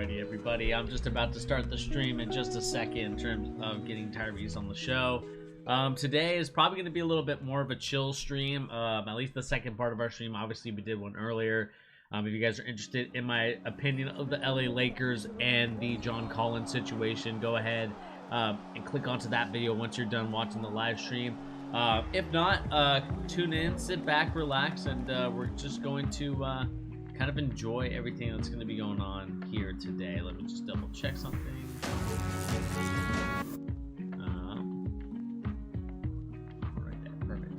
Alrighty, everybody. I'm just about to start the stream in just a second in terms of getting Tyrese on the show. Today is probably going to be a little bit more of a chill stream, at least the second part of our stream. Obviously, we did one earlier. If you guys are interested in my opinion of the LA Lakers and the John Collins situation, go ahead and click onto that video once you're done watching the live stream. If not, tune in, sit back, relax, and we're just going to kind of enjoy everything that's going to be going on here today. Let me just double check something. Right there, perfect.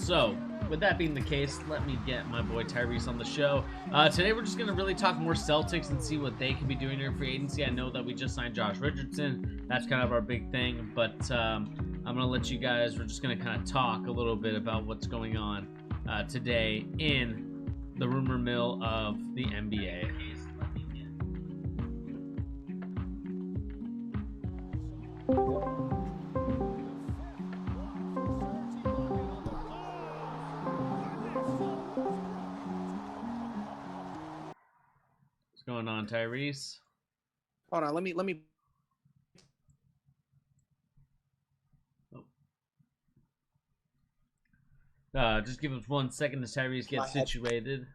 So, with that being the case, let me get my boy Tyrese on the show. Today we're just going to really talk more Celtics and see what they can be doing during free agency. I know that we just signed Josh Richardson. That's kind of our big thing, but I'm going to let you guys, we're just going to kind of talk a little bit about what's going on today in the rumor mill of the NBA. What's going on, Tyrese? Hold on, let me just give us 1 second as Tyrese gets situated.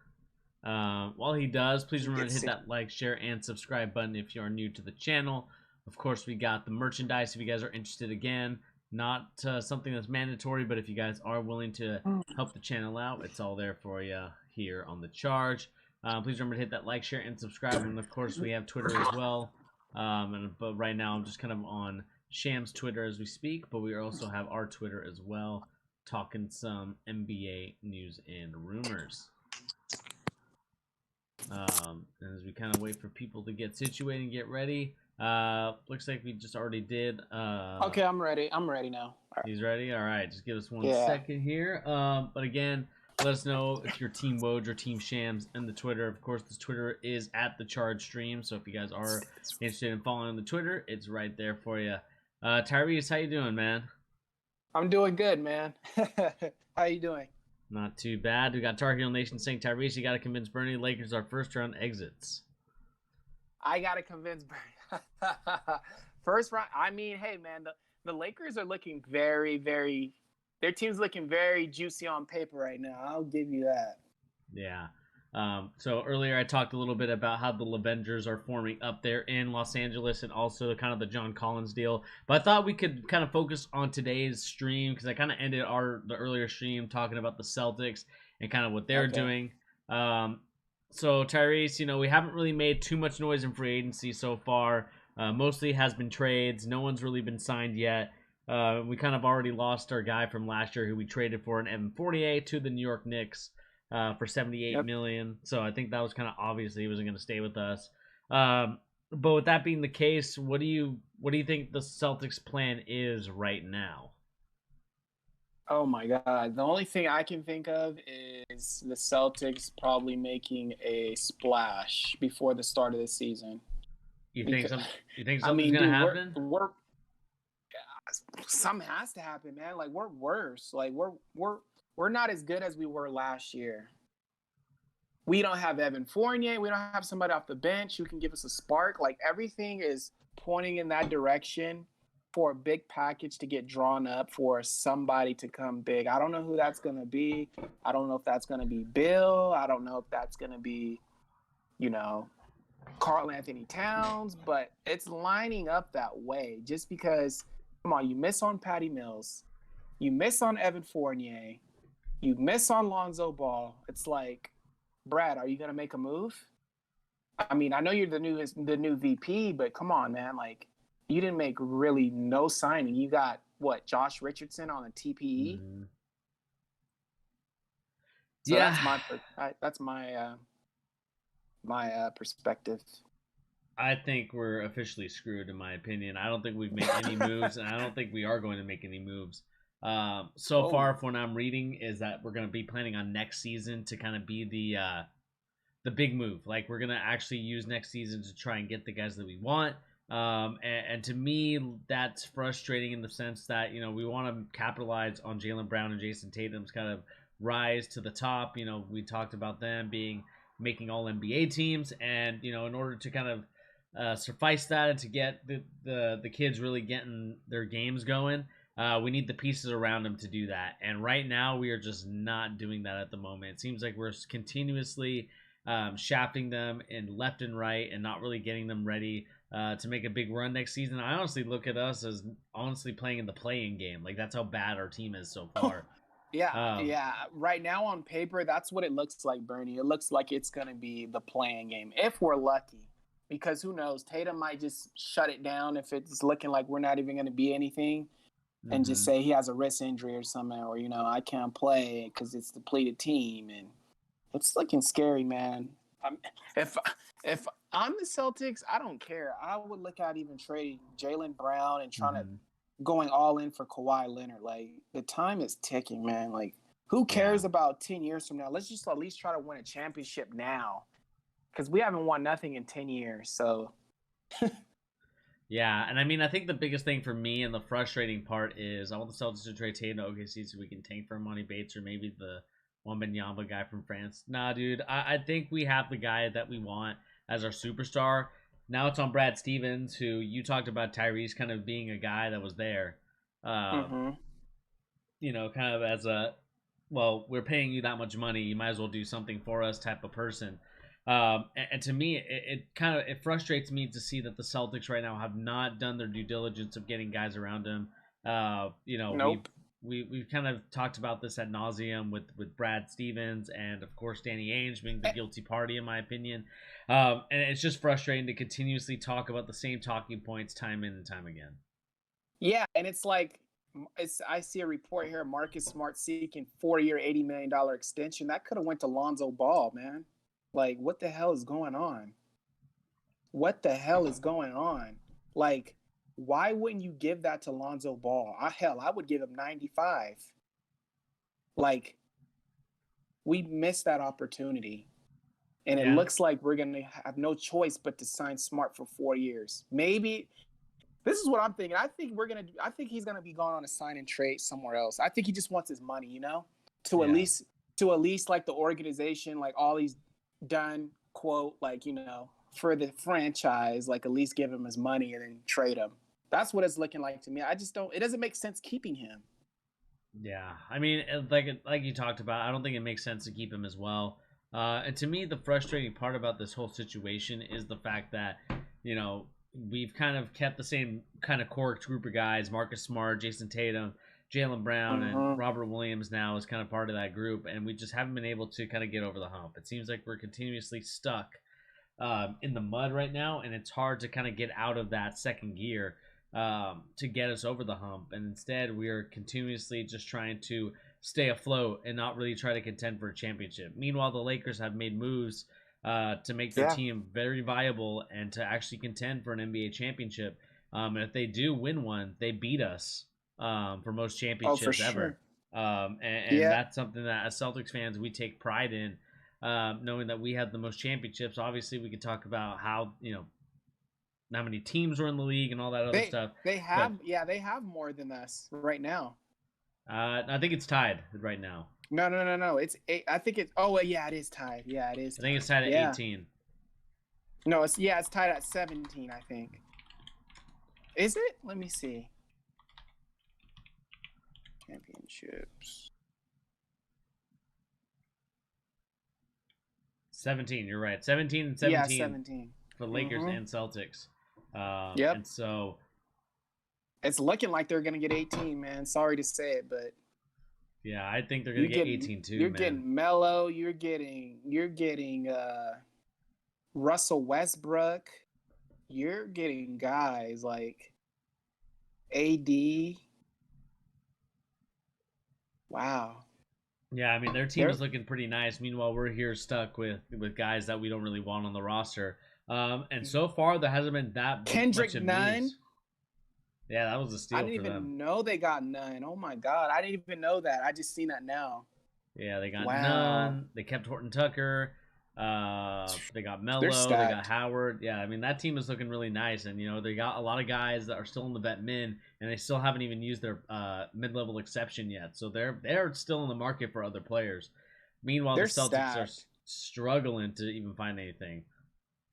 While he does, please remember to hit that like, share, and subscribe button if you are new to the channel. Of course, we got the merchandise if you guys are interested. Again, not something that's mandatory, but if you guys are willing to help the channel out, it's all there for you here on the charge. Please remember to hit that like, share, and subscribe. And of course, we have Twitter as well. But right now, I'm just kind of on Sham's Twitter as we speak, but we also have our Twitter as well, talking some NBA news and rumors. As we kind of wait for people to get situated and get ready, looks like we just already did. Okay, I'm ready. I'm ready now. Right. He's ready. All right, just give us 1 second here. But again, let us know if you're Team Woj or Team Shams in the Twitter. Of course, this Twitter is at the Charge Stream, so if you guys are interested in following the Twitter, it's right there for you. Tyrese, how you doing, man? I'm doing good, man. How you doing? Not too bad. We got Tar Heel Nation saying, Tyrese, you got to convince Bernie Lakers our first round exits. I got to convince Bernie. First round. I mean, hey, man, the Lakers are looking very, very, their team's looking very juicy on paper right now. I'll give you that. Yeah. So earlier I talked a little bit about how the Lavengers are forming up there in Los Angeles and also kind of the John Collins deal. But I thought we could kind of focus on today's stream because I kind of ended the earlier stream talking about the Celtics and kind of what they're doing. So Tyrese, you know, we haven't really made too much noise in free agency so far. Mostly has been trades. No one's really been signed yet. We kind of already lost our guy from last year who we traded for an Evan Fournier to the New York Knicks. For $78 million. So I think that was kind of obvious he wasn't going to stay with us. But with that being the case, what do you think the Celtics plan is right now? Oh my God. The only thing I can think of is the Celtics probably making a splash before the start of the season. You think something's going to happen? Something has to happen, man. Like, we're worse. Like, we're not as good as we were last year. We don't have Evan Fournier. We don't have somebody off the bench who can give us a spark. Like, everything is pointing in that direction for a big package to get drawn up for somebody to come big. I don't know who that's going to be. I don't know if that's going to be Bill. I don't know if that's going to be, you know, Karl Anthony Towns. But it's lining up that way just because, come on, you miss on Patty Mills. You miss on Evan Fournier. You miss on Lonzo Ball. It's like, Brad, are you gonna make a move? I mean, I know you're the new VP, but come on, man. Like, you didn't make really no signing. You got what? Josh Richardson on a TPE. Mm-hmm. So yeah, that's my perspective. I think we're officially screwed, in my opinion. I don't think we've made any moves, and I don't think we are going to make any moves. So far, from what I'm reading, is that we're going to be planning on next season to kind of be the big move. Like, we're going to actually use next season to try and get the guys that we want. And to me, that's frustrating in the sense that, you know, we want to capitalize on Jaylen Brown and Jason Tatum's kind of rise to the top. You know, we talked about them being making all NBA teams, and in order to kind of suffice that and to get the kids really getting their games going, we need the pieces around them to do that. And right now, we are just not doing that at the moment. It seems like we're continuously shafting them in left and right and not really getting them ready to make a big run next season. I honestly look at us as honestly playing in the play-in game. Like, that's how bad our team is so far. Yeah, yeah. Right now on paper, that's what it looks like, Bernie. It looks like it's going to be the playing game if we're lucky. Because who knows? Tatum might just shut it down if it's looking like we're not even going to be anything, and just say he has a wrist injury or something, or I can't play because it's depleted team, and it's looking scary, man. If I'm the Celtics, I don't care. I would look at even trading Jaylen Brown and trying to going all in for Kawhi Leonard. Like, the time is ticking, man. Like, who cares about 10 years from now? Let's just at least try to win a championship now, because we haven't won nothing in 10 years. So. Yeah, and I mean, I think the biggest thing for me and the frustrating part is I want the Celtics to trade Tatum to OKC so we can tank for Monty Bates or maybe the Wembanyama guy from France. Nah, dude, I think we have the guy that we want as our superstar. Now it's on Brad Stevens, who you talked about Tyrese kind of being a guy that was there. Kind of as a, well, we're paying you that much money, you might as well do something for us type of person. And to me, it frustrates me to see that the Celtics right now have not done their due diligence of getting guys around him. Nope. We've kind of talked about this ad nauseum with Brad Stevens and of course Danny Ainge being the guilty party in my opinion. And it's just frustrating to continuously talk about the same talking points time in and time again. Yeah, and it's like I see a report here: Marcus Smart seeking 4-year, $80 million extension. That could have went to Lonzo Ball, man. Like, what the hell is going on? What the hell is going on? Like, why wouldn't you give that to Lonzo Ball? I would give him 95. Like, we missed that opportunity. And it looks like we're going to have no choice but to sign Smart for 4 years. Maybe this is what I'm thinking. I think he's going to be going on a sign and trade somewhere else. I think he just wants his money, to at least like the organization, like all these done, quote, like, for the franchise, like, at least give him his money and then trade him. That's what it's looking like to me. It doesn't make sense keeping him. Yeah, I mean, like you talked about, I don't think it makes sense to keep him as well. And to me, the frustrating part about this whole situation is the fact that, we've kind of kept the same kind of core group of guys: Marcus Smart, Jason Tatum, Jaylen Brown, and Robert Williams now is kind of part of that group, and we just haven't been able to kind of get over the hump. It seems like we're continuously stuck in the mud right now, and it's hard to kind of get out of that second gear to get us over the hump. And instead, we are continuously just trying to stay afloat and not really try to contend for a championship. Meanwhile, the Lakers have made moves to make their team very viable and to actually contend for an NBA championship. And if they do win one, they beat us for most championships ever. And that's something that as Celtics fans we take pride in, knowing that we have the most championships. Obviously, we could talk about how many teams are in the league and all that other stuff. They have more than us right now. I think it's tied right now. No. It's 8. I think it's. Oh, yeah, it is tied. Yeah, it is. I think it's tied at 18. No, it's tied at 17. I think. Is it? Let me see. Championships. 17. You're right. 17 and 17. Yeah, 17 for Lakers and Celtics. And so it's looking like they're gonna get 18, man. Sorry to say it, but yeah, I think they're gonna get 18 too. You're getting Melo. You're getting Russell Westbrook. You're getting guys like AD. Wow. Yeah, I mean, their team is looking pretty nice. Meanwhile, we're here stuck with guys that we don't really want on the roster. And so far, there hasn't been that Kendrick much Nunn. Moves. Yeah, that was a steal for them. I didn't even know they got Nunn. Oh my God, I didn't even know that. I just seen that now. Yeah, they got Nunn. They kept Horton Tucker. They got Melo. They got Howard. Yeah, I mean, that team is looking really nice. And, they got a lot of guys that are still in the vet min, and they still haven't even used their mid-level exception yet. So they're still in the market for other players. Meanwhile, the Celtics struggling to even find anything.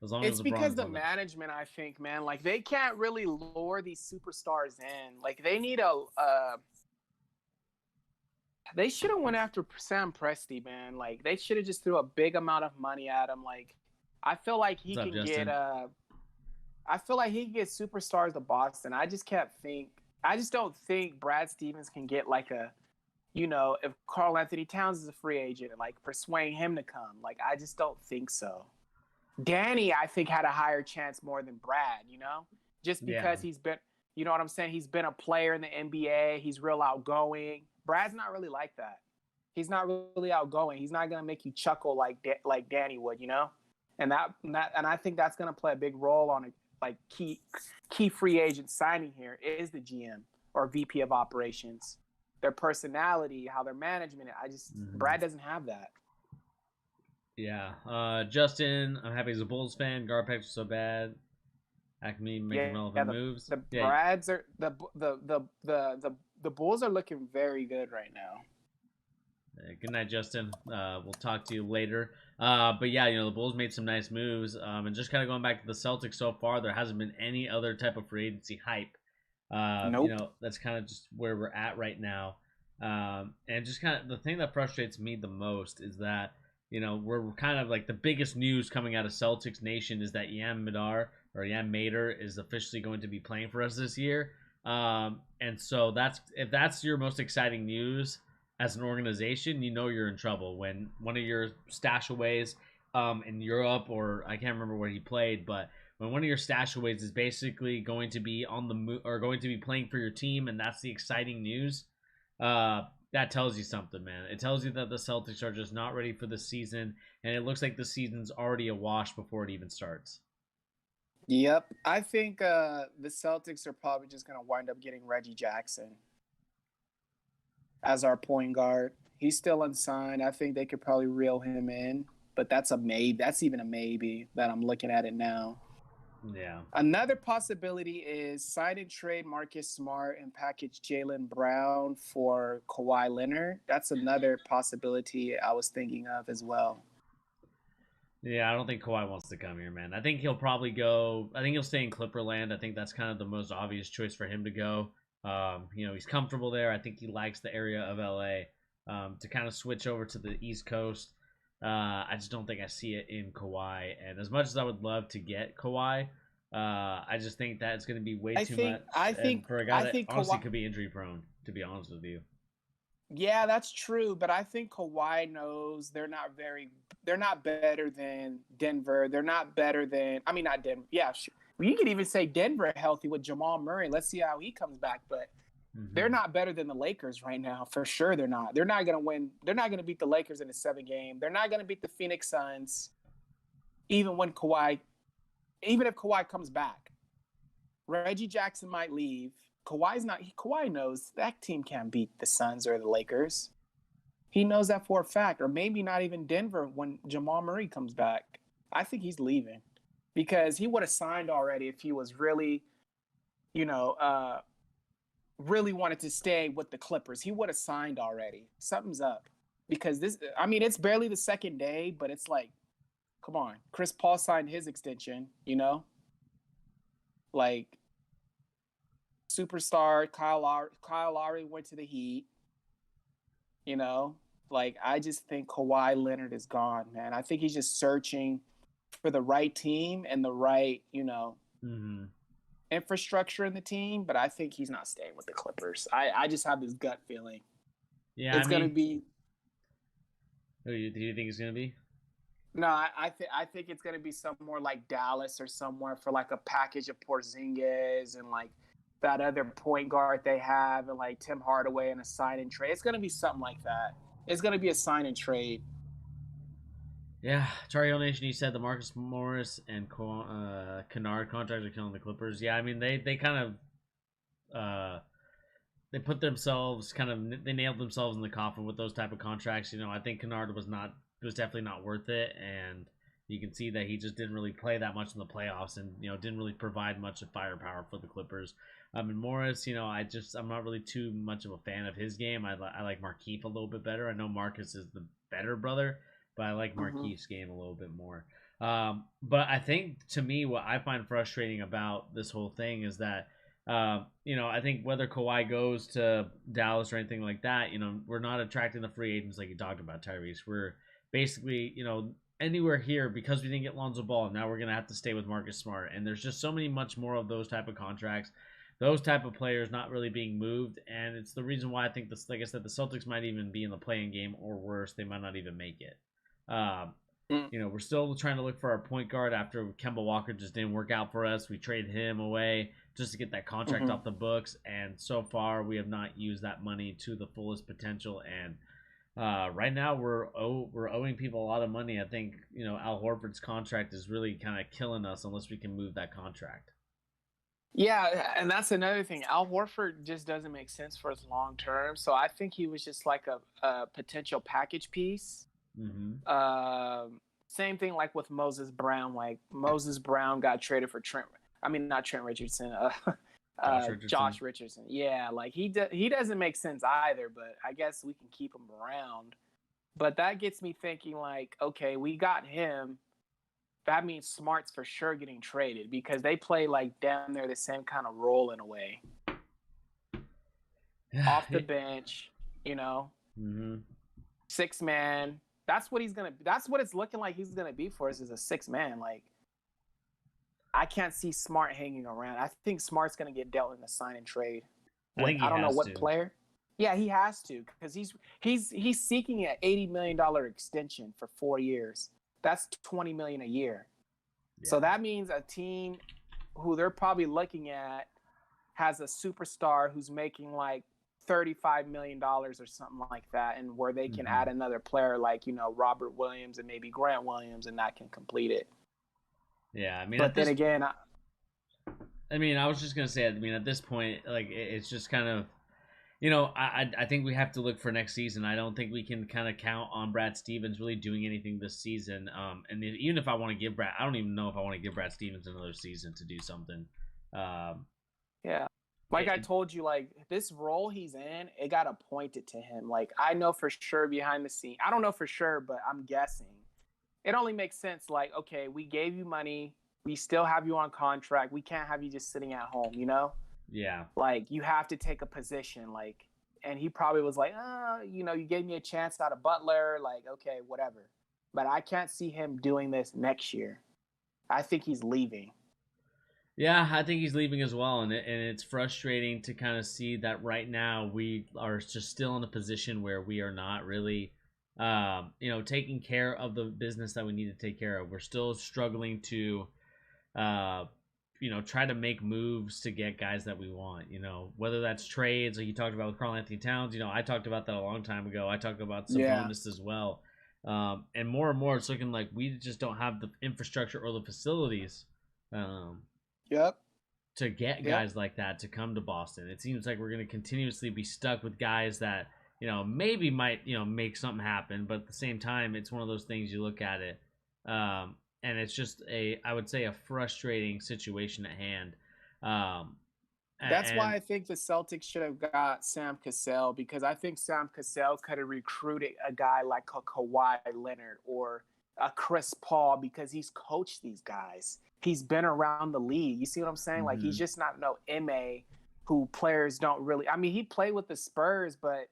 As long It's as because LeBron's the on the management, I think, man, like they can't really lure these superstars in. Like they need a they should have went after Sam Presti, man. Like they should have just threw a big amount of money at him. Like I feel like he what's up, can get Justin? I feel like he can get superstars to Boston. I just don't think Brad Stevens can get like a if Carl Anthony Towns is a free agent and like persuade him to come. Like I just don't think so. Danny, I think, had a higher chance more than Brad, just Yeah, because he's been, you know what I'm saying? He's been a player in the NBA. He's real outgoing. Brad's not really like that. He's not really outgoing. He's not gonna make you chuckle like Danny would, and I think that's gonna play a big role on a like key free agent signing here is the GM or VP of operations, their personality, how their management. hmm, Brad doesn't have that. yeah. Justin, I'm happy as a Bulls fan. Garpax was so bad. Acme making Yeah, relevant the moves. the Yeah, Brads are the Bulls are looking very good right now. good night, Justin. We'll talk to you later. But yeah, the Bulls made some nice moves. And just kind of going back to the Celtics so far, there hasn't been any other type of free agency hype. Nope. That's kind of just where we're at right now. And just kind of the thing that frustrates me the most is that we're kind of like the biggest news coming out of Celtics Nation is that Yam Mater is officially going to be playing for us this year. And so if that's your most exciting news as an organization, you're in trouble when one of your stashaways in Europe, or I can't remember where he played, but when one of your stashaways is basically going to be on the or going to be playing for your team, and that's the exciting news. That tells you something, man. It tells you that the Celtics are just not ready for the season, and it looks like the season's already a wash before it even starts. Yep. I think the Celtics are probably just gonna wind up getting Reggie Jackson as our point guard. He's still unsigned. I think they could probably reel him in, but that's a maybe. That's even a maybe that I'm looking at it now. Yeah. Another possibility is sign and trade Marcus Smart and package Jaylen Brown for Kawhi Leonard. That's another possibility I was thinking of as well. Yeah, I don't think Kawhi wants to come here, man. I think he'll probably go. I think he'll stay in Clipperland. I think that's kind of the most obvious choice for him to go. He's comfortable there. I think he likes the area of LA. To kind of switch over to the East Coast, I just don't think I see it in Kawhi. And as much as I would love to get Kawhi, I just think that it's going to be way I too think much. I And think for a guy I that think honestly Kawhi. could be injury prone, to be honest with you. Yeah, that's true, but I think Kawhi knows they're not better than Denver. They're not better than I mean not Denver. Yeah, sure. Well, you could even say Denver healthy with Jamal Murray. Let's see how he comes back, but they're Mm-hmm. not better than the Lakers right now. For sure they're not. They're not going to win. They're not going to beat the Lakers in a 7 game. They're not going to beat the Phoenix Suns even when even if Kawhi comes back. Reggie Jackson might leave. Kawhi knows that team can't beat the Suns or the Lakers. He knows that for a fact, or maybe not even Denver when Jamal Murray comes back. I think he's leaving because he would have signed already if he was really, you know, really wanted to stay with the Clippers. He would have signed already. Something's up because I mean, it's barely the second day, but it's like, come on. Chris Paul signed his extension, like superstar Kyle Lowry went to the Heat. You know, like I just think Kawhi Leonard is gone, man. I think he's just searching for the right team and the right, Mm-hmm. infrastructure in the team. But I think he's not staying with the Clippers. I just have this gut feeling Yeah, I it's gonna mean, be who do you think it's going to be? no. I think it's gonna be somewhere like Dallas or somewhere for like a package of Porzingis and like that other point guard they have and like Tim Hardaway and a sign and trade. It's gonna be something like that. It's gonna be a sign and trade. Yeah, Charlie Nation. You said the Marcus Morris and Kennard contracts are killing the Clippers. Yeah, I mean they kind of they put themselves they nailed themselves in the coffin with those type of contracts. I think Kennard was definitely not worth it, and you can see that he just didn't really play that much in the playoffs, and didn't really provide much of firepower for the Clippers. And Morris, I'm not really too much of a fan of his game. I like Markeith a little bit better. I know Marcus is the better brother, but I like Mm-hmm. Markeith's game a little bit more. But I think to me, what I find frustrating about this whole thing is that, I think whether Kawhi goes to Dallas or anything like that, we're not attracting the free agents like you talked about, Tyrese. We're basically, anywhere here because we didn't get Lonzo Ball. Now we're gonna have to stay with Marcus Smart, and there's just so many much more of those type of contracts, those type of players not really being moved, and it's the reason why I think this, like I said, the Celtics might even be in the playing game, or worse, they might not even make it. Um, we're still trying to look for our point guard after Kemba Walker just didn't work out for us. We traded him away just to get that contract Mm-hmm. off the books, and so far we have not used that money to the fullest potential. And right now we're owing people a lot of money. I think Al Horford's contract is really kind of killing us unless we can move that contract. Yeah, and that's another thing. Al Horford just doesn't make sense for us long term. So I think he was just like a potential package piece. Mm-hmm. Same thing like with Moses Brown. Like Moses Brown got traded for Trent. I mean, not Trent Richardson. Josh Richardson. Josh Richardson. Yeah, like he doesn't make sense either. But I guess we can keep him around. But that gets me thinking like, okay, we got him. That means Smart's for sure getting traded because they play like damn near the same kind of role in a way. Off the bench, Mm-hmm. 6-man. That's what he's gonna. That's what it's looking like he's gonna be for us as a 6-man. Like I can't see Smart hanging around. I think Smart's gonna get dealt in a sign and trade. I think he I don't know has what to. player. Yeah, he has to because he's seeking an $80 million extension for 4 years. That's $20 million a year. Yeah. So that means a team who they're probably looking at has a superstar who's making like $35 million or something like that, and where they can add another player like Robert Williams and maybe Grant Williams, and that can complete it. Yeah, I mean, but then again, I was just gonna say, at this point, like it's just kind of, I think we have to look for next season. I don't think we can kind of count on Brad Stevens really doing anything this season. And even if I want to give Brad, I don't even know if I want to give Brad Stevens another season to do something. Yeah. Like I told you, like this role he's in, it got appointed to him. Like I know for sure behind the scene. I don't know for sure, but I'm guessing. It only makes sense. Like, okay, we gave you money. We still have you on contract. We can't have you just sitting at home, Yeah. Like you have to take a position. Like, and he probably was like, you gave me a chance out of Butler. Like, okay, whatever. But I can't see him doing this next year. I think he's leaving. Yeah, I think he's leaving as well, and it's frustrating to kind of see that right now we are just still in a position where we are not really, taking care of the business that we need to take care of. We're still struggling to, try to make moves to get guys that we want. Whether that's trades, like you talked about with Karl-Anthony Towns. I talked about that a long time ago. I talked about Sabonis as well, and more, it's looking like we just don't have the infrastructure or the facilities. Yep. To get guys like that to come to Boston. It seems like we're going to continuously be stuck with guys that, maybe might, make something happen, but at the same time, it's one of those things you look at it, and it's just I would say a frustrating situation at hand. That's why I think the Celtics should have got Sam Cassell, because I think Sam Cassell could have recruited a guy like a Kawhi Leonard or a Chris Paul, because he's coached these guys. He's been around the league. You see what I'm saying? Mm-hmm. Like he's just not no MA who players don't really. I mean, he played with the Spurs, but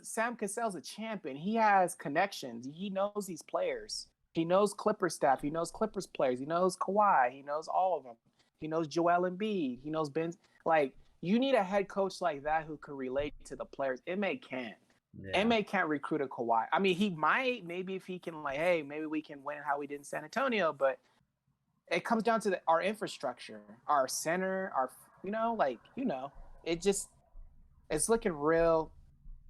Sam Cassell's a champion. He has connections. He knows these players. He knows Clippers staff. He knows Clippers players. He knows Kawhi. He knows all of them. He knows Joel Embiid. He knows Ben. Like you need a head coach like that who can relate to the players. MA can't. Yeah. MA can't recruit a Kawhi. I mean, he might, maybe if he can, like, hey, maybe we can win how we did in San Antonio, but it comes down to our infrastructure, our center, it's looking real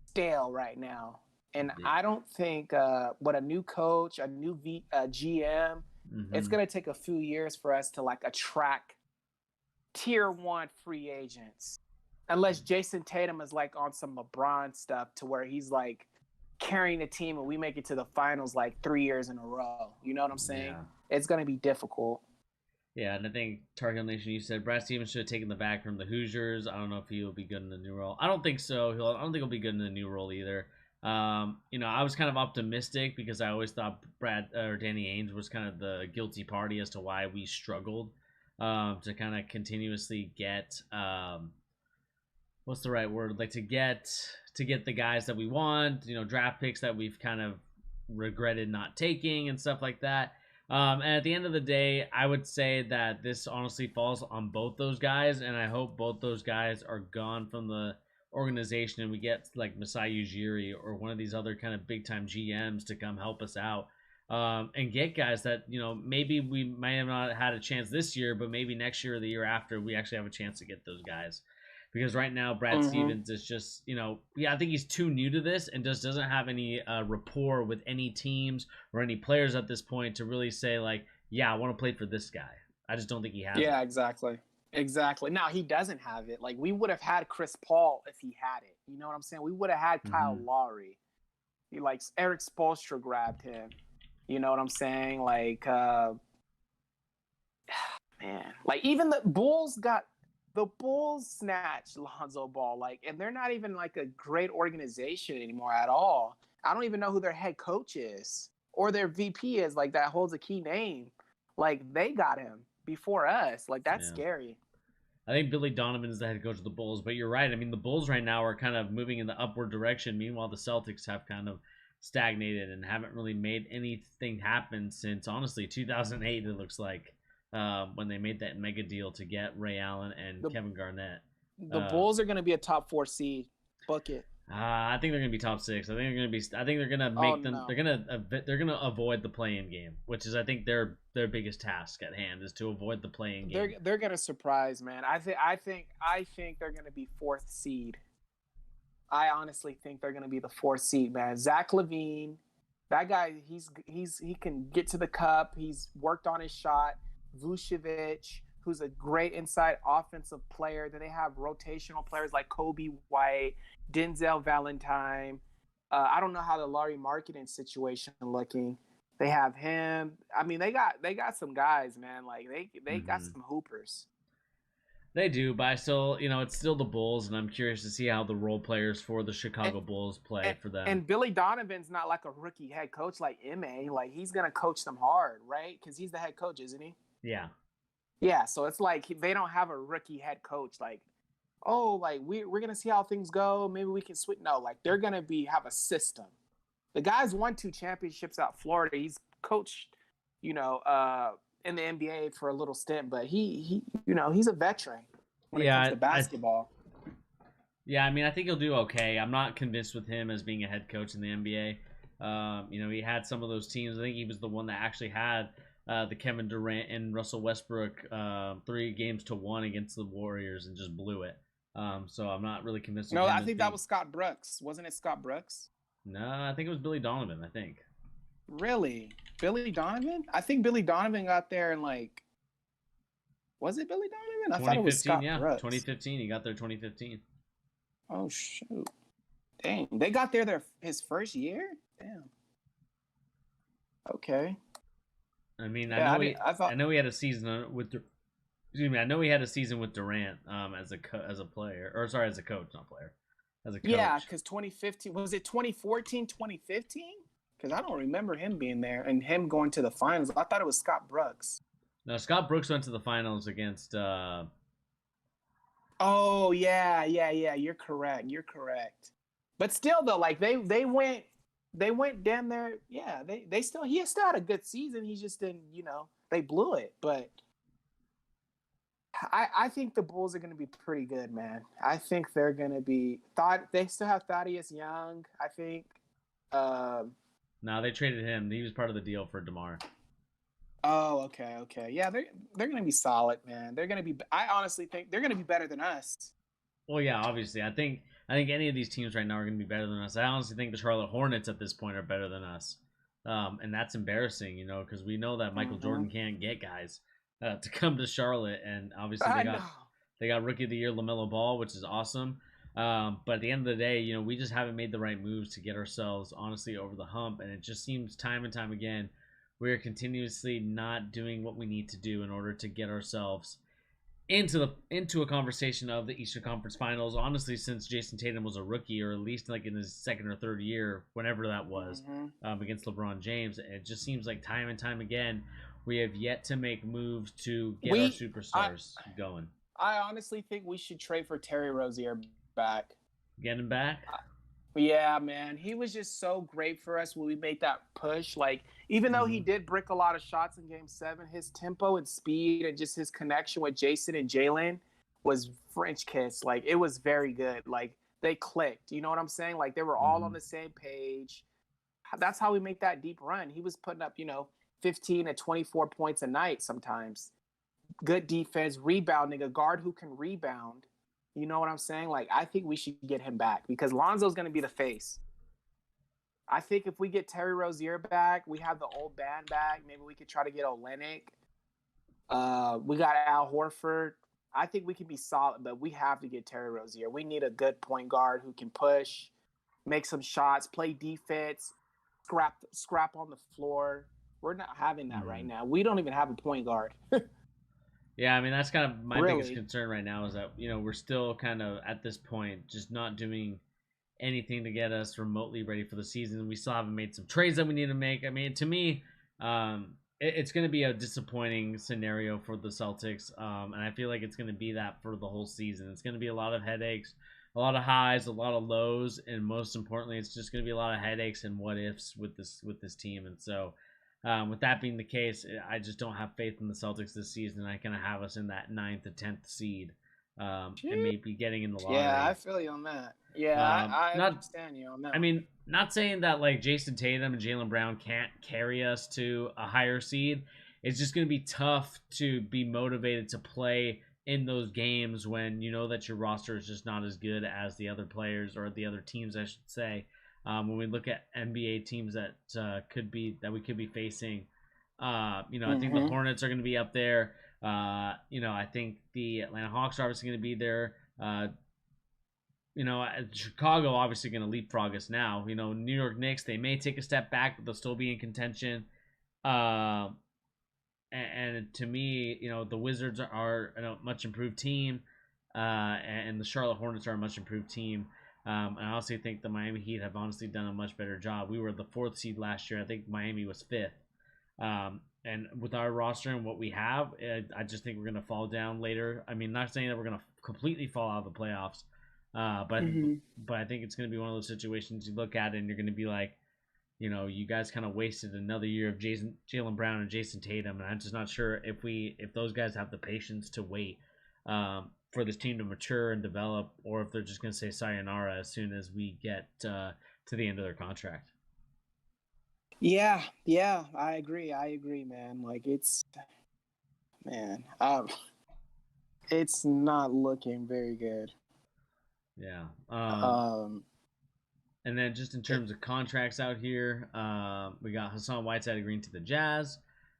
stale right now. And I don't think what a new coach, a new GM, it's going to take a few years for us to like attract tier 1 free agents. Unless Jason Tatum is like on some LeBron stuff to where he's like carrying the team and we make it to the finals like 3 years in a row. You know what I'm saying? Yeah. It's going to be difficult. Yeah, and I think Target Nation, you said Brad Stevens should have taken the back from the Hoosiers. I don't know if he'll be good in the new role. I don't think so. I don't think he'll be good in the new role either. I was kind of optimistic because I always thought Brad or Danny Ainge was kind of the guilty party as to why we struggled to kind of continuously get what's the right word, like to get the guys that we want, draft picks that we've kind of regretted not taking and stuff like that. And at the end of the day, I would say that this honestly falls on both those guys, and I hope both those guys are gone from the organization and we get like Masai Ujiri or one of these other kind of big time GMs to come help us out, and get guys that maybe we might have not had a chance this year, but maybe next year or the year after we actually have a chance to get those guys. Because right now Brad Stevens is just, I think he's too new to this and just doesn't have any rapport with any teams or any players at this point to really say like, yeah, I want to play for this guy. I just don't think he has Yeah, it. exactly. Now he doesn't have it. Like we would have had Chris Paul if he had it. You know what I'm saying? We would have had Kyle Lowry. Like Eric Spoelstra grabbed him. You know what I'm saying? Like, man, like even the Bulls snatched Lonzo Ball, like, and they're not even like a great organization anymore at all. I don't even know who their head coach is or their VP is, like, that holds a key name. Like, they got him before us. Like, that's scary. I think Billy Donovan is the head coach of the Bulls, but you're right. I mean, the Bulls right now are kind of moving in the upward direction. Meanwhile, the Celtics have kind of stagnated and haven't really made anything happen since, honestly, 2008, it looks like. When they made that mega deal to get Ray Allen and Kevin Garnett. The Bulls are going to be a top 4 seed. Book it. I think they're going to be top 6. I think they're going to make them. No. They're going to avoid the play-in game, which is I think their biggest task at hand is to avoid the play-in game. They're going to surprise, man. I think they're going to be 4th seed. I honestly think they're going to be the 4th seed, man. Zach LaVine, that guy, he can get to the cup. He's worked on his shot. Vucevic, who's a great inside offensive player. Then they have rotational players like Kobe White, Denzel Valentine. I don't know how the Larry marketing situation looking. They have him. I mean, they got some guys, man. Like they got some hoopers. They do, but I still, it's still the Bulls, and I'm curious to see how the role players for the Chicago Bulls play for them. And Billy Donovan's not like a rookie head coach like M.A. Like, he's going to coach them hard, right? Because he's the head coach, isn't he? Yeah. Yeah, so it's like they don't have a rookie head coach. Like, oh, like we're going to see how things go. Maybe we can switch. No, like they're going to have a system. The guy's won 2 championships out Florida. He's coached, in the NBA for a little stint, but he he's a veteran when it comes to basketball. I mean, I think he'll do okay. I'm not convinced with him as being a head coach in the NBA. He had some of those teams. I think he was the one that actually had the Kevin Durant and Russell Westbrook 3-1 against the Warriors and just blew it. So I'm not really convinced. No, I think that was Scott Brooks. Wasn't it Scott Brooks? No, I think it was Billy Donovan, I think. Really? Billy Donovan? I think Billy Donovan got there in like... Was it Billy Donovan? I thought it was Scott Brooks. 2015. He got there 2015. Oh, shoot. Dang. They got there his first year? Damn. Okay. I mean, I know he had a season with... Excuse me. I know he had a season with Durant as a player. Or, sorry, as a coach, not player. As a coach. Yeah, because 2015... Was it 2014, 2015? Because I don't remember him being there and him going to the finals. I thought it was Scott Brooks. No, Scott Brooks went to the finals against... Oh, yeah. You're correct. But still, though, like, they went down there. Yeah, he still had a good season. He just didn't, they blew it. But I think the Bulls are going to be pretty good, man. I think they're going to be... They still have Thaddeus Young, I think. No, they traded him. He was part of the deal for DeMar. Oh, okay. Yeah, they're going to be solid, man. They're going to be... I honestly think they're going to be better than us. Well, yeah, obviously. I think any of these teams right now are going to be better than us. I honestly think the Charlotte Hornets at this point are better than us. And that's embarrassing, because we know that Michael Jordan can't get guys to come to Charlotte. And obviously they got Rookie of the Year LaMelo Ball, which is awesome. But at the end of the day, we just haven't made the right moves to get ourselves, honestly, over the hump. And it just seems time and time again, we're continuously not doing what we need to do in order to get ourselves into a conversation of the Eastern Conference Finals. Honestly, since Jason Tatum was a rookie, or at least like in his second or third year, whenever that was, Mm-hmm. against LeBron James, it just seems like time and time again we have yet to make moves to get our We, I, superstars going. I honestly think we should trade for Terry Rozier back. Get him back. Yeah, man, he was just so great for us when we made that push. Like, even though he Mm-hmm. did brick a lot of shots in Game 7, his tempo and speed and just his connection with Jason and Jalen was French kiss. Like, it was very good. Like, they clicked. You know what I'm saying? Like, they were all Mm-hmm. on the same page. That's how we make that deep run. He was putting up, 15 to 24 points a night sometimes. Good defense, rebounding, a guard who can rebound. You know what I'm saying? Like, I think we should get him back because Lonzo's going to be the face. I think if we get Terry Rozier back, we have the old band back. Maybe we could try to get Olenek. We got Al Horford. I think we can be solid, but we have to get Terry Rozier. We need a good point guard who can push, make some shots, play defense, scrap on the floor. We're not having that right now. We don't even have a point guard. Yeah, I mean that's kind of my biggest Really? concern right now is that we're still kind of at this point just not doing anything to get us remotely ready for the season. We still haven't made some trades that we need to make. I mean, to me, it's going to be a disappointing scenario for the Celtics, and I feel like it's going to be that for the whole season. It's going to be a lot of headaches, a lot of highs, a lot of lows, and most importantly, it's just going to be a lot of headaches and what ifs with this team. And so, with that being the case, I just don't have faith in the Celtics this season. I kind of have us in that 9th to 10th seed, and maybe getting in the Yeah, I lottery. feel you on that. Yeah, I Not understand you on that I one. mean, not saying that like Jason Tatum and Jalen Brown can't carry us to a higher seed. It's just going to be tough to be motivated to play in those games when you know that your roster is just not as good as the other players or the other teams, I should say. When we look at NBA teams that we could be facing, I think the Mm-hmm. Hornets are going to be up there. I think the Atlanta Hawks are obviously going to be there. Chicago obviously going to leapfrog us now. New York Knicks, they may take a step back, but they'll still be in contention. Uh, and to me, the Wizards are a much improved team, and the Charlotte Hornets are a much improved team. And I also think the Miami Heat have honestly done a much better job. We were the 4th seed last year. I think Miami was 5th. And with our roster and what we have, I just think we're going to fall down later. I mean, not saying that we're going to completely fall out of the playoffs, but Mm-hmm. but I think it's going to be one of those situations you look at it and you're going to be like, you guys kind of wasted another year of Jalen Brown and Jason Tatum, and I'm just not sure if those guys have the patience to wait for this team to mature and develop, or if they're just going to say sayonara as soon as we get to the end of their contract. Yeah, I agree, man. Like man, it's not looking very good. Yeah. Um, And then just in terms of contracts out here, we got Hassan Whiteside agreeing to the Jazz,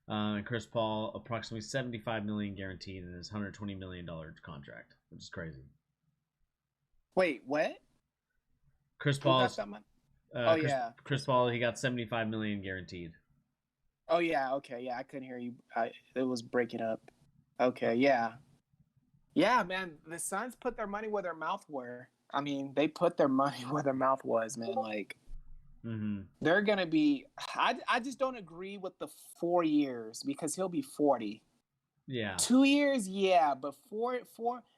and Chris Paul approximately $75 million guaranteed in his $120 million contract, which is crazy. wait, what? Chris Who got Paul's that money? Oh Chris yeah, Chris Chris Paul, Paul. he got $75 million guaranteed. Oh yeah, okay, yeah, I couldn't hear you. It was breaking up. Okay, yeah, yeah, man. The Suns put their money where their mouth were. I mean, they put their money where their mouth was, man. Like Mm-hmm. they're gonna be. I just don't agree with the 4 years because he'll be 40. Yeah. 2 years, yeah, but four.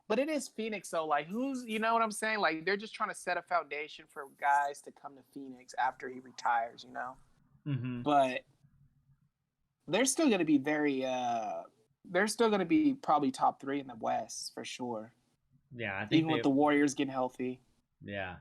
But it is Phoenix, so like, who's you know what I'm saying? Like they're just trying to set a foundation for guys to come to Phoenix after he retires, Mm-hmm. But they're still gonna be very. They're still gonna be probably top 3 in the West for sure. Yeah, I think Even with they. the Warriors getting healthy. Yeah.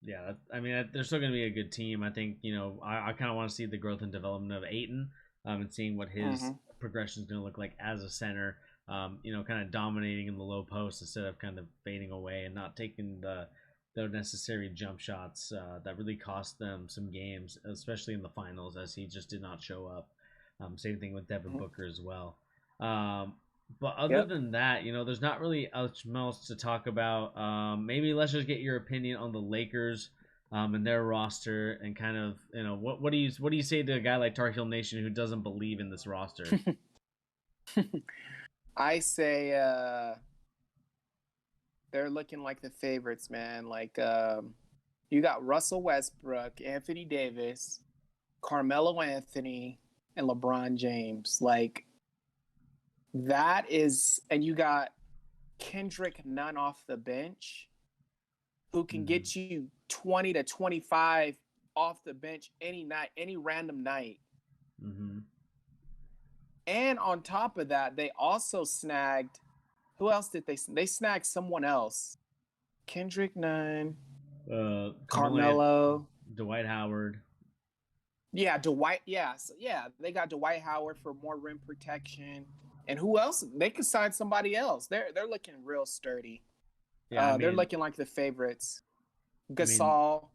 Yeah. I mean, they're still going to be a good team. I think I kind of want to see the growth and development of Aiton, and seeing what his Mm-hmm. progression is going to look like as a center. Kind of dominating in the low post instead of kind of fading away and not taking the necessary jump shots that really cost them some games, especially in the finals, as he just did not show up. Same thing with Devin Mm-hmm. Booker as well. But other Yep. than that, there's not really much else to talk about. Maybe let's just get your opinion on the Lakers and their roster, and kind of what do you say to a guy like Tar Heel Nation who doesn't believe in this roster? I say they're looking like the favorites, man. Like you got Russell Westbrook, Anthony Davis, Carmelo Anthony, and LeBron James. Like that is, and you got Kendrick Nunn off the bench who can Mm-hmm. get you 20 to 25 off the bench any night, any random night. Mm-hmm. And on top of that, they also snagged, who else did they snagged someone else. Kendrick Nunn, Camilla, Carmelo. Dwight Howard. Yeah, Dwight. Yeah, so yeah, they got Dwight Howard for more rim protection. And who else? They could sign somebody else. They're looking real sturdy. Yeah, I They're mean, looking like the favorites. I mean, Gasol,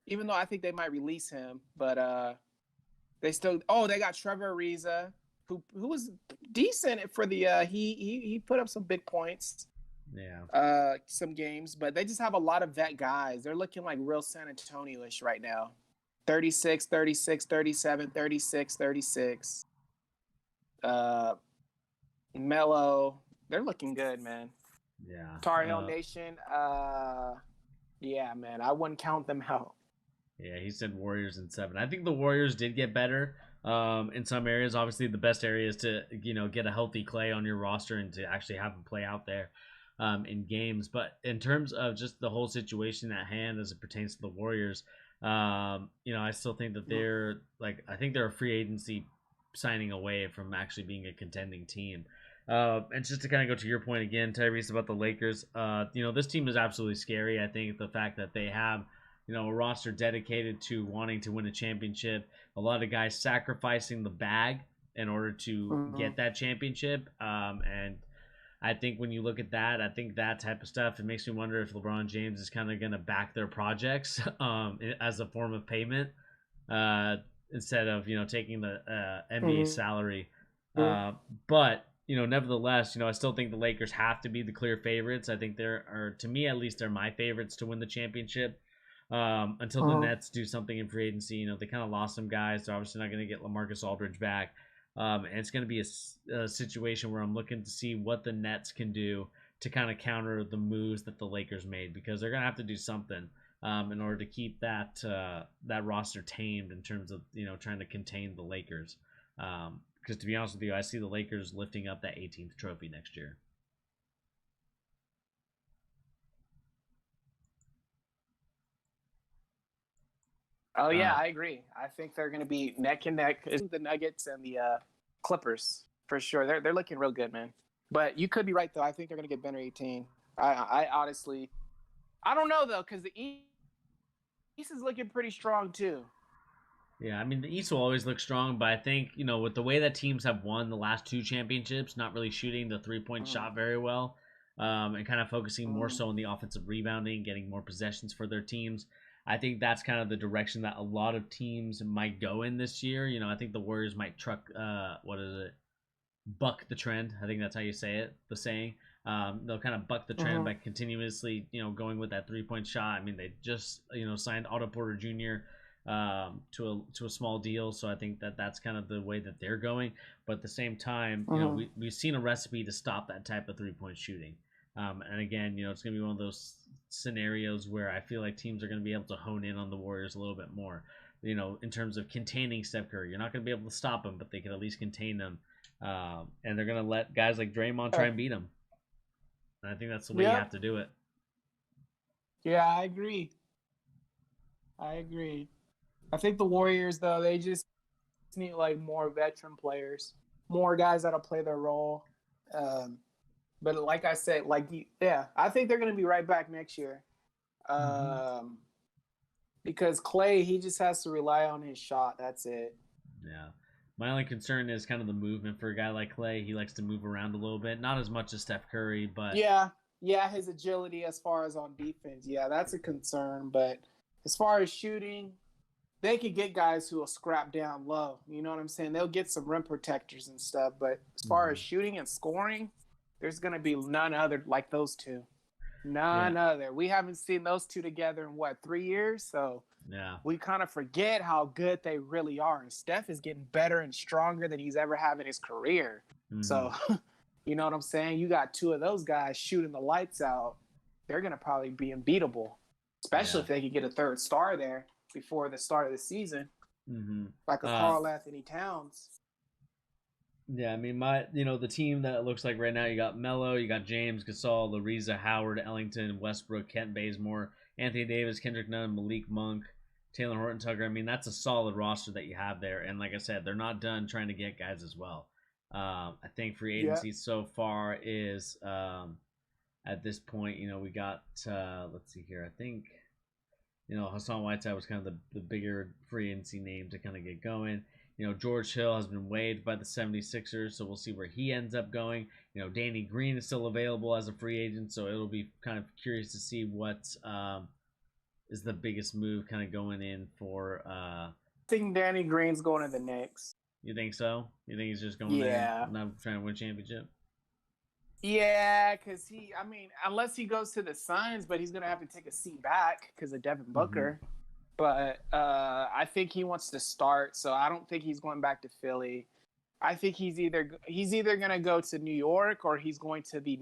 even though I think they might release him, but they still. Oh, they got Trevor Ariza, who was decent for the. He put up some big points. yeah. Some games, but they just have a lot of vet guys. They're looking like real San Antonio-ish right now. 36, 36, 37, 36, 36. Uh, Mello, they're looking good, man. Yeah. Tar Heel Nation, yeah, man, I wouldn't count them out. Yeah, he said Warriors in 7. I think the Warriors did get better in some areas. Obviously, the best area is to get a healthy Clay on your roster and to actually have him play out there in games. But in terms of just the whole situation at hand as it pertains to the Warriors, I still think that they're like I think they're a free agency signing away from actually being a contending team. And just to kind of go to your point again, Tyrese, about the Lakers, this team is absolutely scary. I think the fact that they have a roster dedicated to wanting to win a championship, a lot of guys sacrificing the bag in order to get that championship. And I think when you look at that, I think that type of stuff, it makes me wonder if LeBron James is kind of going to back their projects as a form of payment instead of taking the NBA salary. But nevertheless, I still think the Lakers have to be the clear favorites. I think to me at least, they're my favorites to win the championship. Until the Nets do something in free agency, they kind of lost some guys. They're obviously not going to get LaMarcus Aldridge back. And it's going to be a situation where I'm looking to see what the Nets can do to kind of counter the moves that the Lakers made, because they're going to have to do something in order to keep that roster tamed in terms of trying to contain the Lakers. Because to be honest with you, I see the Lakers lifting up that 18th trophy next year. Oh yeah, I agree. I think they're going to be neck and neck. The Nuggets and the Clippers for sure. They're looking real good, man. But you could be right though. I think they're going to get better 18. I honestly, I don't know though, because the East is looking pretty strong too. Yeah, I mean the East will always look strong, but I think with the way that teams have won the last 2 championships, not really shooting the 3-point shot very well, and kind of focusing more so on the offensive rebounding, getting more possessions for their teams. I think that's kind of the direction that a lot of teams might go in this year. I think the Warriors might buck the trend. I think that's how you say it, the saying. They'll kind of buck the trend by continuously, going with that 3-point shot. I mean, they just, signed Otto Porter Jr. To a small deal, so I think that's kind of the way that they're going. But at the same time, we've seen a recipe to stop that type of 3-point shooting. And again, it's going to be one of those scenarios where I feel like teams are going to be able to hone in on the Warriors a little bit more. In terms of containing Steph Curry, you're not going to be able to stop him, but they can at least contain them. And they're going to let guys like Draymond try and beat him. And I think that's the way you have to do it. Yeah, I agree. I think the Warriors, though, they just need like more veteran players, more guys that'll play their role. But like I said, I think they're going to be right back next year. Because Clay, he just has to rely on his shot. That's it. Yeah. My only concern is kind of the movement for a guy like Clay. He likes to move around a little bit, not as much as Steph Curry, but yeah, his agility as far as on defense, that's a concern. But as far as shooting, they could get guys who will scrap down low. You know what I'm saying? They'll get some rim protectors and stuff. But as far as shooting and scoring, there's going to be none other like those two. None other. We haven't seen those two together in 3 years? So we kind of forget how good they really are. And Steph is getting better and stronger than he's ever had in his career. So, You know what I'm saying? You got two of those guys shooting the lights out. They're going to probably be unbeatable, especially Yeah. if they could get a third star there before the start of the season, Mm-hmm. like a Carl Anthony Towns. Yeah, I mean, the team that it looks like right now, you got Melo, you got James, Gasol, Ariza, Howard, Ellington, Westbrook, Kent Bazemore, Anthony Davis, Kendrick Nunn, Malik Monk, Taylor Horton Tucker. I mean, that's a solid roster that you have there. And like I said, they're not done trying to get guys as well. I think free Yeah. agency so far is at this point, we got let's see here. I think Hassan Whiteside was kind of the bigger free agency name to kind of get going. George Hill has been waived by the 76ers, so we'll see where he ends up going. Danny Green is still available as a free agent, so it'll be kind of curious to see what is the biggest move kind of going in for. I think Danny Green's going to the Knicks. You think so? You think he's just going there, not trying to win a championship? Yeah, because unless he goes to the Suns, but he's going to have to take a seat back because of Devin Booker. Mm-hmm. But I think he wants to start, so I don't think he's going back to Philly. I think he's either going to go to New York or he's going to the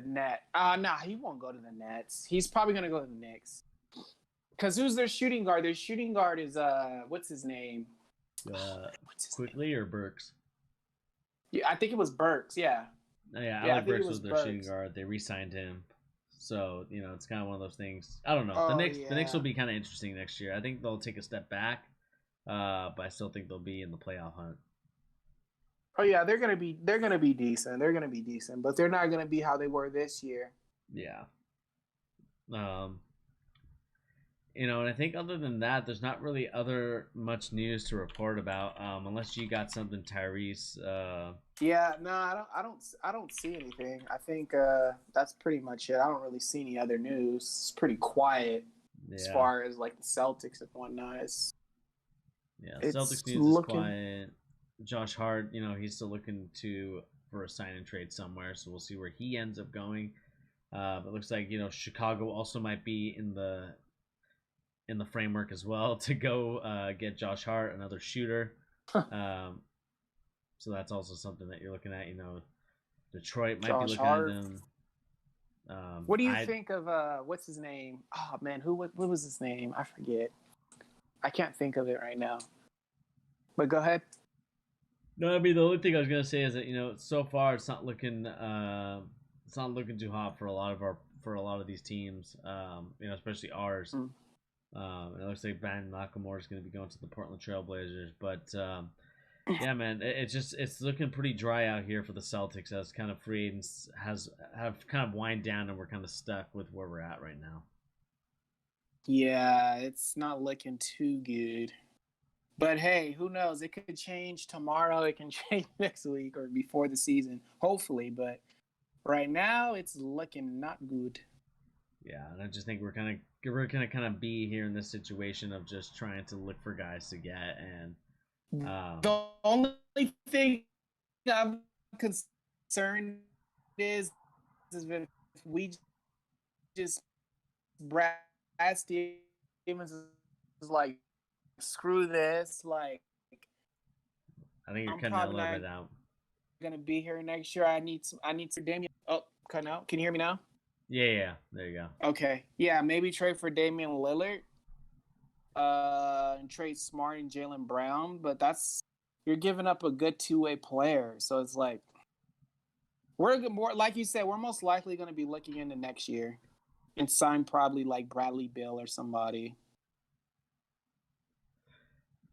net. Nah, he won't go to the Nets. He's probably going to go to the Knicks. Because who's their shooting guard? Their shooting guard is what's his name? Quickly or Burks? Yeah, I think it was Burks. Yeah. Yeah, Alec Burks was their shooting guard. They re-signed him, so it's kind of one of those things. I don't know. The Knicks will be kind of interesting next year. I think they'll take a step back, but I still think they'll be in the playoff hunt. Oh yeah, they're gonna be decent. They're gonna be decent, but they're not gonna be how they were this year. Yeah. And I think other than that, there's not really much news to report about, unless you got something, Tyrese. Yeah, no, I don't see anything. I think that's pretty much it. I don't really see any other news. It's pretty quiet as far as like the Celtics and whatnot. Celtics news is quiet. Josh Hart, he's still looking for a sign and trade somewhere, so we'll see where he ends up going. It looks like Chicago also might be in the framework as well to go get Josh Hart, another shooter. So that's also something that you're looking at. Detroit might be looking at them. What do you think of what's his name? Oh man, what was his name? I forget. I can't think of it right now. But go ahead. No, I mean the only thing I was gonna say is that so far it's not looking too hot for a lot of these teams. Especially ours. It looks like Brandon Nakamura is going to be going to the Portland Trailblazers, but yeah, man, it's looking pretty dry out here for the Celtics as kind of free agents have kind of wind down, and we're kind of stuck with where we're at right now. Yeah, it's not looking too good. But hey, who knows? It could change tomorrow. It can change next week or before the season, hopefully. But right now, it's looking not good. Yeah, and I just think we're gonna kind of be here in this situation of just trying to look for guys to get, and the only thing I'm concerned is if we just Brad Stevens is like, screw this, like I think you're cutting a little bit out. Gonna be here next year. I need some Damian. Oh, cutting out. Can you hear me now? Yeah, there you go. Okay, yeah, maybe trade for Damian Lillard, and trade Smart and Jaylen Brown, but you're giving up a good two-way player, so it's like we're more, like you said, we're most likely going to be looking into next year and sign probably like Bradley Beal or somebody.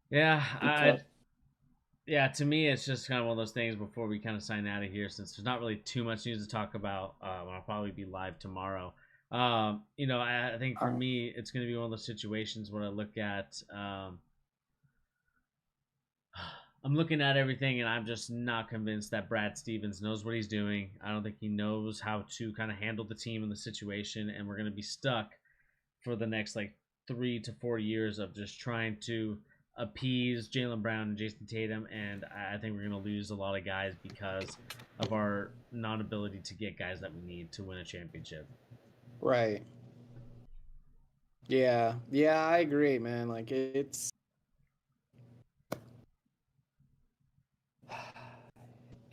Yeah, Yeah, to me, it's just kind of one of those things before we kind of sign out of here, since there's not really too much news to talk about. I'll probably be live tomorrow. I think for me, it's going to be one of those situations where I look at, I'm looking at everything, and I'm just not convinced that Brad Stevens knows what he's doing. I don't think he knows how to kind of handle the team in the situation, and we're going to be stuck for the next 3 to 4 years of just trying to appease Jaylen Brown and Jason Tatum, and I think we're going to lose a lot of guys because of our non-ability to get guys that we need to win a championship. Right. Yeah, I agree, man. Like,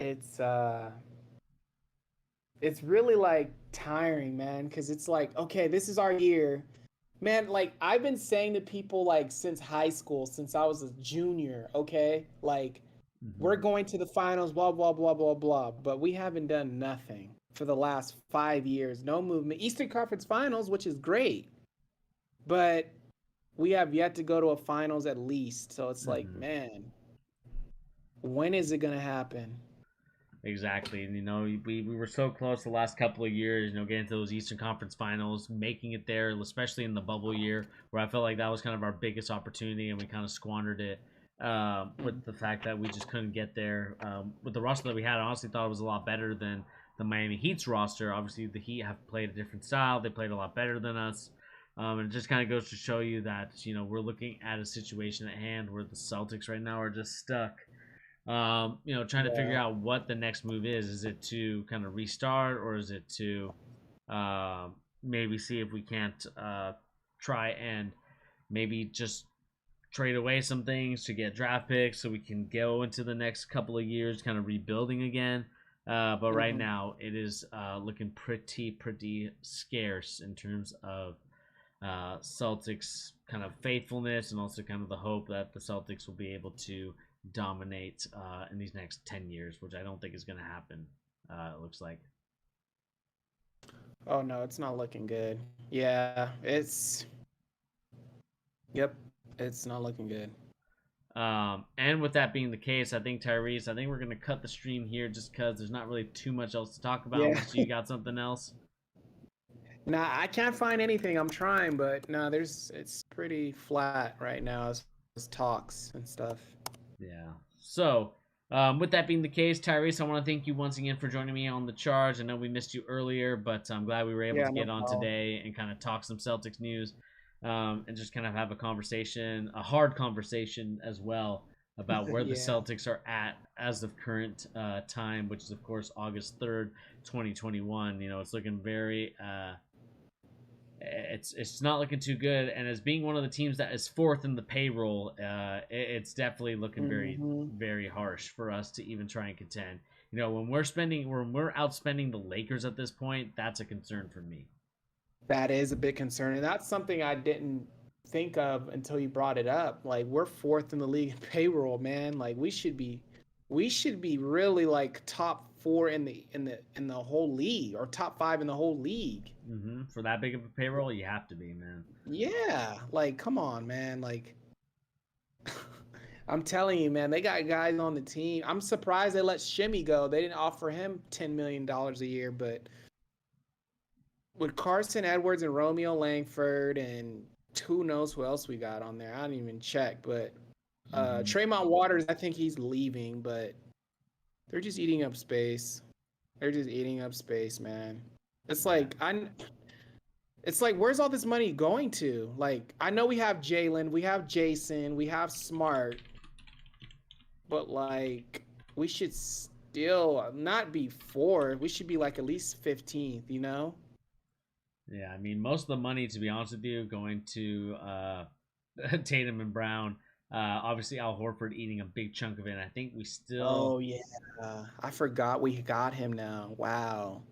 it's uh it's really like tiring, man, because it's like, okay, this is our year. Man, like I've been saying to people like since high school, since I was a junior, okay? Like we're Hmm. going to the finals, blah, blah, blah, blah, blah. But we haven't done nothing for the last 5 years. No movement. Eastern Conference Finals, which is great. But we have yet to go to a finals at least. So it's like, Hmm. man, when is it gonna happen? Exactly. And, we were so close the last couple of years, getting to those Eastern Conference finals, making it there, especially in the bubble year, where I felt like that was kind of our biggest opportunity and we kind of squandered it with the fact that we just couldn't get there. With the roster that we had, I honestly thought it was a lot better than the Miami Heat's roster. Obviously, the Heat have played a different style, they played a lot better than us. And it just kind of goes to show you that, we're looking at a situation at hand where the Celtics right now are just stuck, trying to figure Yeah. out what the next move is. Is it to kind of restart, or is it to maybe see if we can't try and maybe just trade away some things to get draft picks so we can go into the next couple of years kind of rebuilding again. But right Mm-hmm. now, it is looking pretty scarce in terms of Celtics kind of faithfulness and also kind of the hope that the Celtics will be able to dominate in these next 10 years, which I don't think is going to happen, it looks like. Oh no, it's not looking good. Yeah, yep, it's not looking good. And with that being the case, I think Tyrese, I think we're going to cut the stream here just because there's not really too much else to talk about Yeah. unless you got something else. Nah, I can't find anything. I'm trying, but no, it's pretty flat right now as talks and stuff. Yeah. So, with that being the case, Tyrese, I want to thank you once again for joining me on the charge. I know we missed you earlier, but I'm glad we were able Yeah, to no get on problem. today and kind of talk some Celtics news, and just kind of have a conversation, a hard conversation as well, about where the Yeah. Celtics are at as of current time, which is, of course, August 3rd, 2021. It's looking very it's not looking too good. And as being one of the teams that is fourth in the payroll, it's definitely looking Hmm. very harsh for us to even try and contend. When we're outspending the Lakers at this point, that's a concern for me. That is a big concern, and that's something I didn't think of until you brought it up. Like we're fourth in the league in payroll, man. Like we should be really like top four in the whole league, or top five in the whole league. For that big of a payroll, you have to be, man. Yeah, like come on, man. Like I'm telling you, man, they got guys on the team. I'm surprised they let Shimmy go. They didn't offer him $10 million a year, but with Carson Edwards and Romeo Langford and who knows who else we got on there. I didn't even check, but Hmm. Tremont Waters, I think he's leaving, but they're just eating up space. They're just eating up space, man. It's Yeah. like it's like where's all this money going to? Like I know we have Jalen, we have Jason, we have Smart, but like we should still not be fourth. We should be like at least 15th, you know? Yeah, I mean, most of the money, to be honest with you, going to Tatum and Brown. Obviously, Al Horford eating a big chunk of it. And I think we still, Oh yeah, I forgot we got him now. Wow.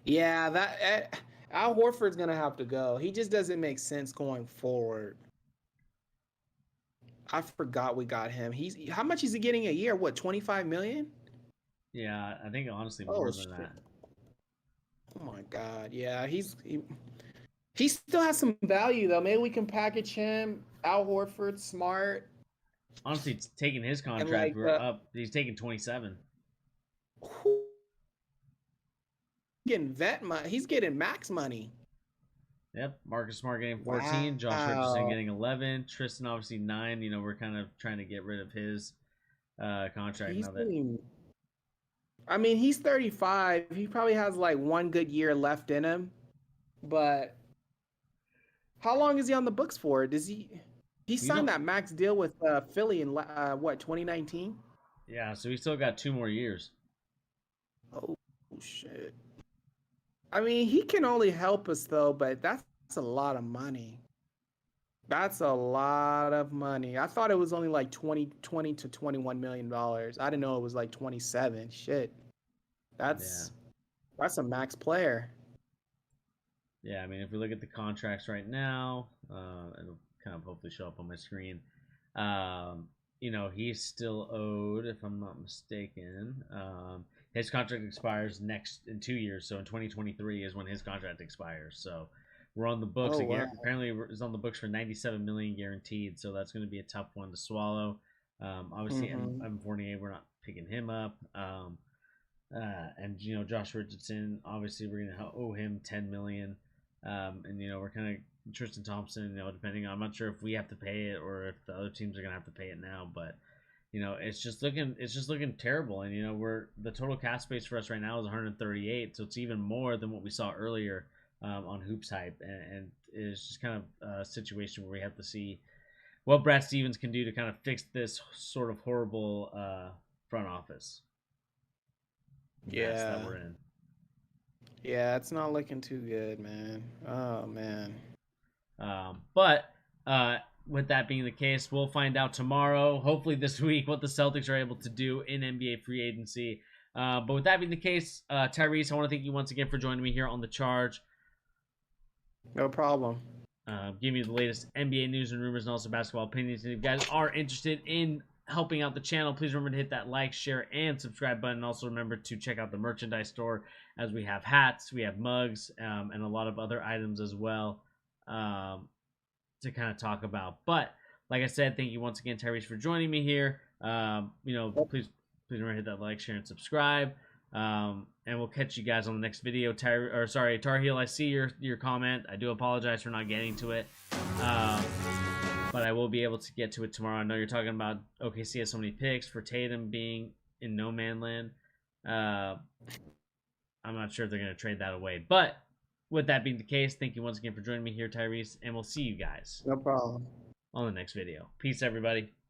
Yeah, Al Horford's gonna have to go. He just doesn't make sense going forward. I forgot we got him. He's how much is he getting a year? What, 25 million? yeah, I think honestly more Oh than shit. that. Oh my god. Yeah, he still has some value though. Maybe we can package him, Al Horford, Smart, Honestly, it's taking his and contract. like We're up. He's taking 27. who getting vet money. He's getting max money. Yep. Marcus Smart getting 14. Josh Richardson Wow. getting 11. Tristan obviously 9. We're kind of trying to get rid of his contract He's now that. getting I mean, he's 35. He probably has like one good year left in him. But how long is he on the books for? Does he He's signed on. that max deal with Philly in what 2019? Yeah, so we still got 2 more years. Oh shit. I mean, he can only help us though, but that's a lot of money. That's a lot of money. I thought it was only like 20 to 21 million dollars. I didn't know it was like 27. Shit. Yeah. That's that's a max player. Yeah, I mean, if we look at the contracts right now, it'll kind of hopefully show up on my screen. Um, he's still owed, if I'm not mistaken. His contract expires next in 2 years, so in 2023 is when his contract expires. So we're on the books. Oh wow. Apparently, is on the books for 97 million guaranteed. So that's going to be a tough one to swallow. Obviously, Mm-hmm. M Fournier, we're not picking him up. And Josh Richardson, obviously we're gonna owe him 10 million. And we're kind of Tristan Thompson. Depending on, I'm not sure if we have to pay it or if the other teams are gonna have to pay it now. But it's just looking terrible. And we're the total cap space for us right now is 138, so it's even more than what we saw earlier on Hoops Hype. And it's just kind of a situation where we have to see what Brad Stevens can do to kind of fix this sort of horrible front office mess that Yeah. we're in. Yeah, it's not looking too good, man. Oh man. But with that being the case, we'll find out tomorrow, hopefully this week, what the Celtics are able to do in NBA free agency. But with that being the case, Tyrese, I want to thank you once again for joining me here on The Charge. No problem. Give me the latest NBA news and rumors and also basketball opinions. And if you guys are interested in helping out the channel, please remember to hit that like, share, and subscribe button. Also remember to check out the merchandise store as we have hats, we have mugs, and a lot of other items as well to kind of talk about. But like I said, thank you once again, Tyrese, for joining me here. Please remember to hit that like, share, and subscribe. And we'll catch you guys on the next video. Tar Heel, I see your comment. I do apologize for not getting to it. But I will be able to get to it tomorrow. I know you're talking about OKC has so many picks for Tatum being in no man land. I'm not sure if they're going to trade that away. But with that being the case, thank you once again for joining me here, Tyrese, and we'll see you guys No problem. on the next video. Peace, everybody.